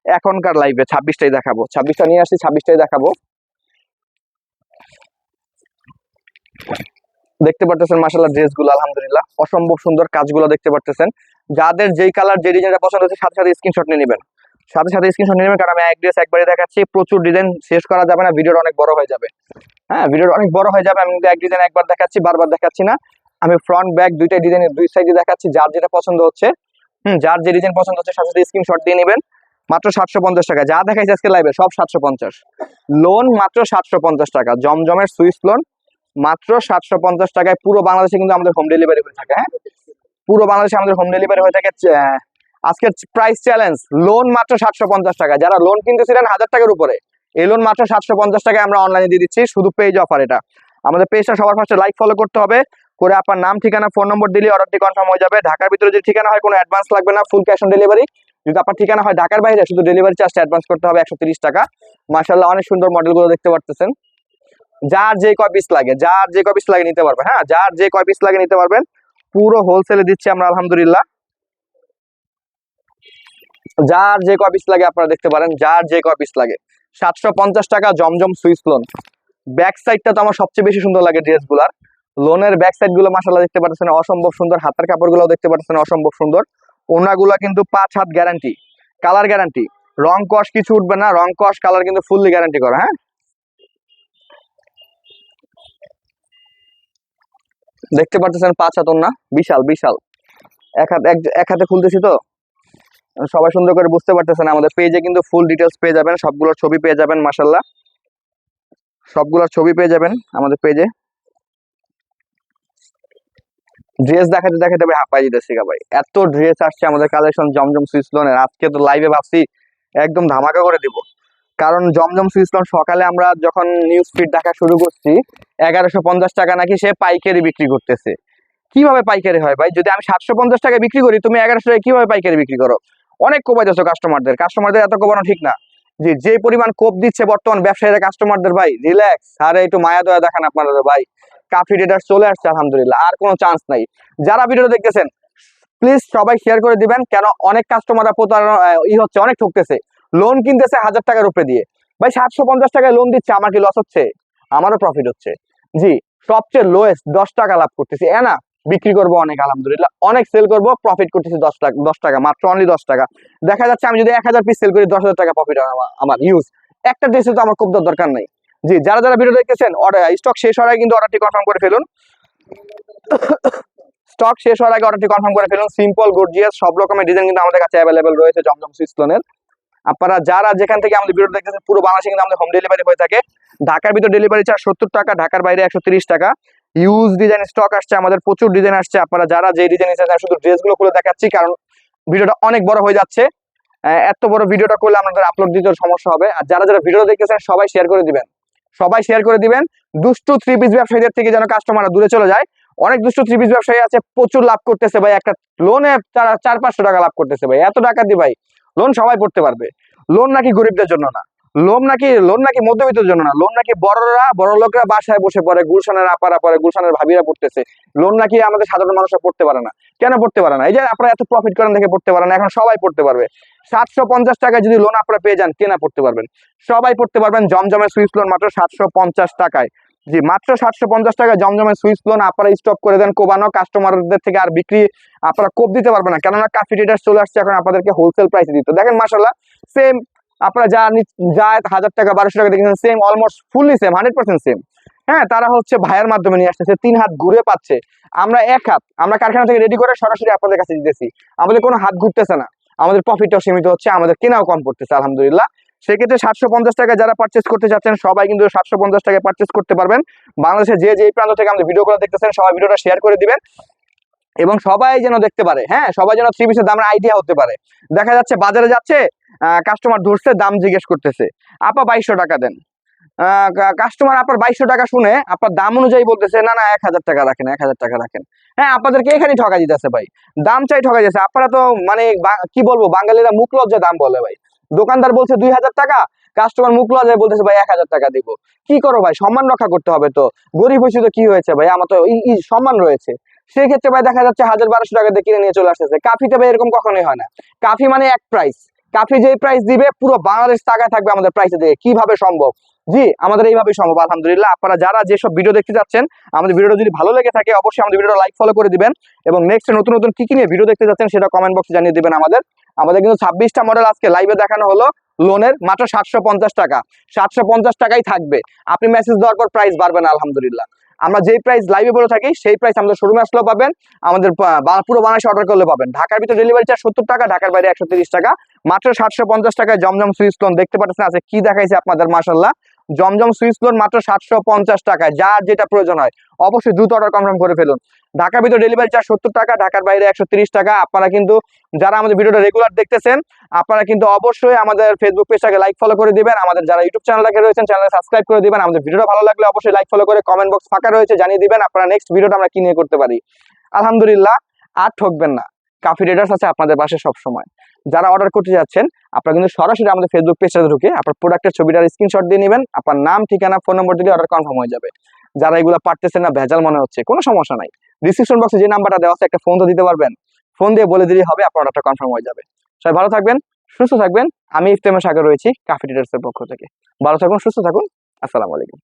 এখনকার লাইভে 26টাই দেখাবো, 26টা নিয়ে আসছি, 26টাই দেখাবো। দেখতে পারতেছেন মাশাআল্লাহ ড্রেসগুলো আলহামদুলিল্লাহ অসম্ভব সুন্দর, কাজগুলো দেখতে পারতেছেন। যাদের যেই কালার যে ডিজাইনটা পছন্দ হচ্ছে সাথে সাথে স্ক্রিনশট নিয়ে নেবেন, সাথে সাথে স্ক্রিনশট নিয়ে নেবেন, কারণ আমি এক ড্রেস একবারে দেখাচ্ছি, প্রচুর ডিজাইন শেষ করা যাবে না, ভিডিওটা অনেক বড় হয়ে যাবে। হ্যাঁ, ভিডিওটা অনেক বড় হয়ে যাবে। আমি কিন্তু এক ডিজাইন একবার দেখাচ্ছি, বারবার দেখাচ্ছি না। আমি ফ্রন্ট ব্যাক দুইটা ডিজাইনের দুই সাইডে দেখাচ্ছি, যার যেটা পছন্দ হচ্ছে যার যে ডিজাইন পছন্দ হচ্ছে সাথে সাথে স্ক্রিনশট দিয়ে নেবেন। মাত্র 750 টাকা যা দেখাইছে আজকে লাইভে সব 750। লোন মাত্র 750 টাকা, জমজমের সুইস লোন মাত্র 750 টাকায়। পুরো বাংলাদেশে কিন্তু আমাদের হোম ডেলিভারি হয়ে থাকে। হ্যাঁ, পুরো বাংলাদেশে আমাদের হোম ডেলিভারি হয়ে থাকে। আজকের প্রাইস চ্যালেঞ্জ, লোন মাত্র 750 টাকা। যারা লোন কিনতেছিলেন 1000 টাকার উপরে, এই লোন মাত্র 750 টাকায় আমরা অনলাইনে দিয়ে দিচ্ছি, শুধু পেজ অফার। এটা আমাদের পেজটা সবার ফার্স্টে লাইক ফলো করতে হবে, করে আপনার নাম ঠিকানা ফোন নম্বর দিলে অর্ডারটি কনফার্ম হয়ে যাবে। ঢাকার ভিতরে যদি ঠিকানা হয় কোনো অ্যাডভান্স লাগবে না, ফুল ক্যাশ অন ডেলিভারি। যদি আপনার ঠিকানা হয় ঢাকার বাইরে, শুধু ডেলিভারি চার্জটা অ্যাডভান্স করতে হবে 130 টাকা। মাশাআল্লাহ অনেক সুন্দর মডেলগুলো দেখতে পারতেছেন। যার যে কয় পিস লাগে, যার যে কয় পিস লাগে নিতে পারবেন। হ্যাঁ, যার যে কয় পিস লাগে নিতে পারবেন, পুরো হোলসেলে দিচ্ছি আমরা আলহামদুলিল্লাহ। যার যে কয় পিস লাগে আপনারা দেখতে পারেন, যার যে কয় পিস লাগে। 750 টাকা জমজম সুইস লোন। ব্যাক সাইডটা তো আমার সবচেয়ে বেশি সুন্দর লাগে ড্রেসগুলার। লোনের ব্যাক সাইড গুলো মাশাআল্লাহ দেখতে পাচ্ছেন অসম্ভব সুন্দর, হাতের কাপড়গুলো দেখতে পাচ্ছেন অসম্ভব সুন্দর। ওনাগুলা কিন্তু 5 হাত গ্যারান্টি, কালার গ্যারান্টি, রং কস কিছু উঠবে না, রং কস কালার কিন্তু ফুললি গ্যারান্টি করা। হ্যাঁ, দেখতে পাচ্ছেন 5 হাত ওন্না, বিশাল বিশাল। এক হাতে খুলতেছি তো সবাই সুন্দর করে বুঝতে পারতেছেন। আমাদের পেজে কিন্তু ফুল ডিটেলস পেয়ে যাবেন, সবগুলোর ছবি পেয়ে যাবেন মাশাআল্লাহ, সবগুলোর ছবি পেয়ে যাবেন আমাদের পেজে। ড্রেস দেখাতে দেখাতে ভাই হাঁপাই দিতেছি ভাই, এত ড্রেস আসছে আমাদের কালেকশন জমজম সুইস লোনের। আজকে তো লাইভে ভাবছি একদম ধামাকা করে দিব, কারণ জমজম সুইস লোন সকালে আমরা যখন নিউজ ফিড দেখা শুরু করছি 1150 টাকা নাকি সে পাইকারি বিক্রি করতেছে। কিভাবে পাইকারি হয় ভাই? যদি আমি 750 টাকায় বিক্রি করি, তুমি 1100 টাকায় কিভাবে পাইকারি বিক্রি করো? অনেক কোপাইতেছো কাস্টমারদের এত কোপানো ঠিক না। যে পরিমাণ কোপ দিচ্ছে বর্তমান ব্যবসায়ীরা কাস্টমারদের, ভাই রিল্যাক্স, আরে একটু মায়া দয়া দেখান আপনারা ভাই। কাফি ট্রেডার্স চলে আসছে আলহামদুলিল্লাহ, আর কোনো চান্স নাই। যারা ভিডিও দেখতেছেন প্লিজ সবাই শেয়ার করে দিবেন, কেন অনেক কাস্টমাররা প্রতারণা হচ্ছে, অনেক ঠকতেছে। লোন কিনতেছে 1000 টাকার উপরে দিয়ে, ভাই 750 টাকায় লোন দিচ্ছে, আমার কি লস হচ্ছে? আমারও প্রফিট হচ্ছে। জি, সবচেয়ে লোয়েস্ট 10 টাকা লাভ করতেছি। না, বিক্রি করবো অনেক আলহামদুলিল্লাহ, অনেক সেল করবো, প্রফিট করতেছি 10 টাকা, মাত্র অনলি 10 টাকা। দেখা যাচ্ছে আমি যদি 1000 পিস সেল করি 10,000 টাকা প্রফিট আমার ইউজ। একটা ড্রেসে তো আমার খুব দরকার নাই। জি, যারা যারা ভিডিও দেখতেছেন স্টক শেষ হওয়ার আগে কিন্তু অর্ডারটি কনফার্ম করে ফেলুন। স্টক শেষ হওয়ার আগে অর্ডারটি কনফার্ম করে ফেলুন। সিম্পল গর্জিয়াস সব রকমের ডিজাইন কিন্তু আমাদের কাছে অ্যাভেলেবেল রয়েছে জমজম সুইস লোনের। আপনারা যারা যেখান থেকে আমাদের ভিডিও দেখতেছেন, পুরো বাংলাদেশে কিন্তু আমাদের হোম ডেলিভারি হয়ে থাকে। ঢাকার ভিতর ডেলিভারি চার্জ 70 টাকা, ঢাকার বাইরে 130 টাকা। ইউজ ডিজাইন স্টক আসছে আমাদের, প্রচুর ডিজাইন আসছে। আপনারা যারা যে ডিজাইন নিচ্ছেন, শুধু ড্রেসগুলো খুলে দেখাচ্ছি কারণ ভিডিওটা অনেক বড় হয়ে যাচ্ছে। এত বড় ভিডিওটা করলে আমাদের আপলোড দিতে সমস্যা হবে। আর যারা যারা ভিডিও দেখতেছেন সবাই শেয়ার করে দিবেন, সবাই শেয়ার করে দিবেন। দুষ্টু 3 পিস ব্যবসায়ীদের থেকে যেন কাস্টমাররা দূরে চলে যায়। অনেক দুষ্টু 3 পিস ব্যবসায়ী আছে, প্রচুর লাভ করতেছে ভাই, একটা লোনে তারা 400-500 টাকা লাভ করতেছে ভাই। এত টাকা দি ভাই লোন সবাই পড়তে পারবে। লোন নাকি গরিবদের জন্য না, লোন নাকি মধ্যবিত্তের জন্য না, লোন নাকি বড় লোকরা বাসায় বসে পড়ে, গুলশানের আপারা পড়ে, গুলশানের ভাবিরা পড়তেছে। লোন নাকি আমাদের সাধারণ মানুষরা পড়তে পারে না। কেন পড়তে পারে না? এই যে আপনারা এত প্রফিট করেন দেখে পড়তে পারে না, এখন সবাই পড়তে পারবে। 750 টাকায় যদি লোন আপনারা পেয়ে যান, কেনা পড়তে পারবেন, সবাই পড়তে পারবেন। জমজমের সুইস লোন মাত্র 750 টাকায়। জি, মাত্র 750 টাকায় জমজমের সুইস লোন। আপনারা স্টপ করে দেন, কোবানো কাস্টমারদের থেকে আর বিক্রি আপনারা কোপ দিতে পারবেন না, কেননা কাফি ট্রেডার্স চলে আসছে এখন আপনাদেরকে হোলসেল প্রাইসে দিতে। দেখেন মাশাআল্লাহ সেম, আপনারা যা 1000 টাকা 1200 টাকা দেখেছেন, same almost fully same, 100% same. হ্যাঁ, তারা হচ্ছে ভাইয়ের মাধ্যমে নিয়ে আসতেছে, 3 হাত ঘুরে পাচ্ছে। আমরা 1 হাত, আমরা কারখানা থেকে রেডি করে সরাসরি আপনাদের কাছে দিতেছি, আমাদের কোনো হাত ঘুরতেছে না, আমাদের প্রফিটটাও সীমিত হচ্ছে, আমাদের কেনাও কম পড়তেছে আলহামদুলিল্লাহ। সেক্ষেত্রে 750 টাকা যারা পারচেস করতে চাচ্ছেন সবাই কিন্তু 750 টাকায় পারচেস করতে পারবেন। বাংলাদেশের যে প্রান্ত থেকে আমাদের ভিডিওগুলো দেখতেছেন সবাই ভিডিওটা শেয়ার করে দিবেন, এবং সবাই যেন দেখতে পারে। হ্যাঁ, সবাই যেন 3 পিসের দামের আইডিয়া হতে পারে। দেখা যাচ্ছে বাজারে যাচ্ছে, কাস্টমার ধরছে, দাম জিজ্ঞেস করতেছে, আপা 2200 টাকা দেন। কাস্টমার আপনার 2200 টাকা শুনে আপনার দাম অনুযায়ী বলতেছে না 1000 টাকা রাখেন, 1000 টাকা রাখেন। হ্যাঁ, আপনাদেরকে এখানে ঠকা দিতেছে ভাই, দাম চাই ঠকা দিতেছে। আপনারা তো মানে কি বলবো, বাঙালিরা মুখ লজ্জা দাম বলে ভাই। দোকানদার বলছে 2000 টাকা, কাস্টমার মুখ লজ্জায় বলতেছে ভাই 1000 টাকা দিব। কি করো ভাই, সম্মান রক্ষা করতে হবে তো। গরিব হয়েছে তো কি হয়েছে ভাই, আমার তো সম্মান রয়েছে। সেই ক্ষেত্রে ভাই দেখা যাচ্ছে 1000-1200 টাকা দিয়ে কিনে নিয়ে চলে আসতেছে। কাফিতে ভাই এরকম কখনোই হয় না। কাফি মানে এক প্রাইস। কাফি যেই প্রাইস দিবে পুরো বাংলাদেশ টাকায় থাকবে আমাদের প্রাইসে দিয়ে। কিভাবে সম্ভব? জি, আমাদের এইভাবেই সম্ভব আলহামদুলিল্লাহ। আপনারা যারা যেসব ভিডিও দেখতে যাচ্ছেন, আমাদের ভিডিওটা যদি ভালো লেগে থাকে অবশ্যই আমাদের ভিডিওটা লাইক ফলো করে দিবেন, এবং নেক্সট নতুন নতুন কি নিয়ে ভিডিও দেখতে যাচ্ছেন সেটা কমেন্ট বক্সে জানিয়ে দিবেন। আমাদের কিন্তু 26টা মডেল আজকে লাইভে দেখানো হলো লোনের, মাত্র 750 টাকা। 750 টাকাই থাকবে। আপনি মেসেজ দেওয়ার পর প্রাইস বাড়বে না আলহামদুলিল্লাহ। আমরা যেই প্রাইস লাইভে বলে থাকি সেই প্রাইস আমাদের শোরুমে আসলেও পাবেন, আমাদের পুরো বাংলাদেশে অর্ডার করলে পাবেন। ঢাকার ভিতরে ডেলিভারি চার্জ 70 টাকা, ঢাকার বাইরে 130 টাকা। মাত্র 750 টাকায় জমজম সুইচ লোন দেখতে পাচ্ছেন আছে কি দেখাইছে আপনাদের, মাশাআল্লাহ। জমজম সুইচ লোন মাত্র 750 টাকায়। যার যেটা প্রয়োজন হয় অবশ্যই দ্রুত অর্ডার কনফার্ম করে ফেলুন। ঢাকার ভিতরে ডেলিভারি চার্জ 70 টাকা, ঢাকার বাইরে 130 টাকা। আপনারা কিন্তু যারা আমাদের ভিডিওটা রেগুলার দেখতেছেন আপনারা কিন্তু অবশ্যই আমাদের ফেসবুক পেজটাকে লাইক ফলো করে দিবেন। আমাদের যারা ইউটিউব চ্যানেলটাকে রয়েছেন চ্যানেলে সাবস্ক্রাইব করে দিবেন। আমাদের ভিডিওটা ভালো লাগলে অবশ্যই লাইক ফলো করে কমেন্ট বক্স ফাঁকা রয়েছে জানিয়ে দিবেন আপনারা নেক্সট ভিডিওটা আমরা কি নিয়ে করতে পারি। আলহামদুলিল্লাহ, আর ঠকবেন না। কাফি ট্রেডার্স আছে আপনাদের পাশে সব সময়। যারা অর্ডার করতে যাচ্ছেন আপনারা কিন্তু সরাসরি আমাদের ফেসবুক পেজটাতে ঢুকে আপনার প্রোডাক্টের ছবিটার স্ক্রিনশট দিয়ে নেবেন, আপনার নাম, ঠিকানা, ফোন নম্বর দিলে অর্ডার কনফার্ম হয়ে যাবে। যারা এগুলো পারতেছেন না, ভেজাল মনে হচ্ছে, কোনো সমস্যা নাই। ডিসক্রিপশন বক্সে যে নাম্বারটা দেওয়া আছে একটা ফোন তো দিতে পারবেন, ফোন দিয়ে বলে দিলেই হবে, আপনার অর্ডারটা কনফার্ম হয়ে যাবে। সবাই ভালো থাকবেন, সুস্থ থাকবেন। আমি ইফতেখার সাগর রয়েছি কাফি ট্রেডার্সের পক্ষ থেকে। ভালো থাকুন, সুস্থ থাকুন। আসসালামু আলাইকুম।